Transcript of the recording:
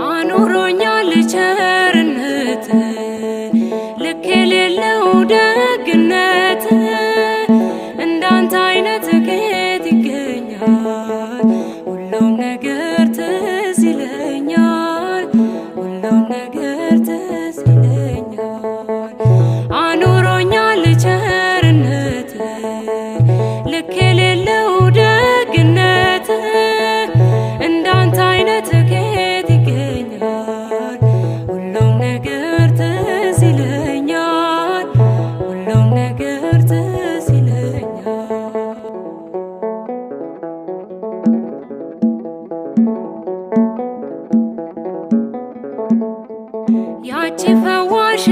አኑሮኛል ቸርነት ልክ የሌለው ደግነት እንዳንተ አይነት ከየት ይገኛል? ሁሉም ነገር ትዝ ይለኛል፣ ሁሉም ነገር ትዝ ይለኛል። አኑሮኛል ቸርነት ልክ የሌለው ደግነት እንዳንተ አይነት ከየት ይገኛል? ሁሉም ነገር ትዝ ይለኛል፣ ሁሉም ነገር ትዝ ይለኛል። ያቺ ፈዋሽ